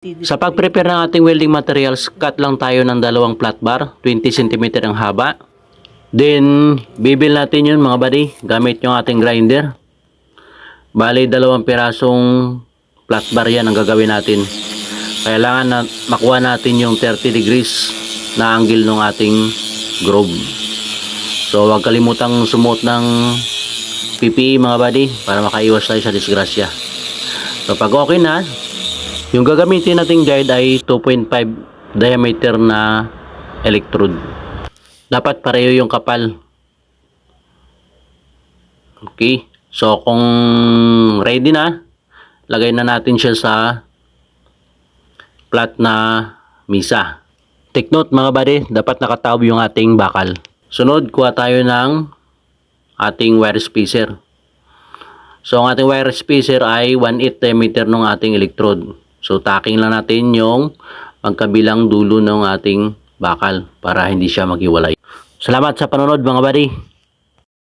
Sa pag-prepare ng ating welding materials, cut lang tayo ng dalawang flat bar, 20 cm ang haba. Then, bibil natin yun mga buddy, gamit yung ating grinder. Bali, dalawang pirasong flat bar yan ang gagawin natin. Kailangan na makuha natin yung 30 degrees na angle ng ating groove. So, huwag kalimutang sumuot ng PPE mga buddy para makaiwas tayo sa disgrasya. So, pag okay na, yung gagamitin nating guide ay 2.5 diameter na electrode. Dapat pareho yung kapal. Okay. So, kung ready na, lagay na natin siya sa flat na misa. Take note mga buddy, dapat nakataob yung ating bakal. Sunod, kuha tayo ng ating wire spacer. So, ang ating wire spacer ay 1/8 diameter ng ating electrode. So, tacking lang natin yung pagkabilang dulo ng ating bakal para hindi siya maghiwalay. Salamat sa panonood mga buddy.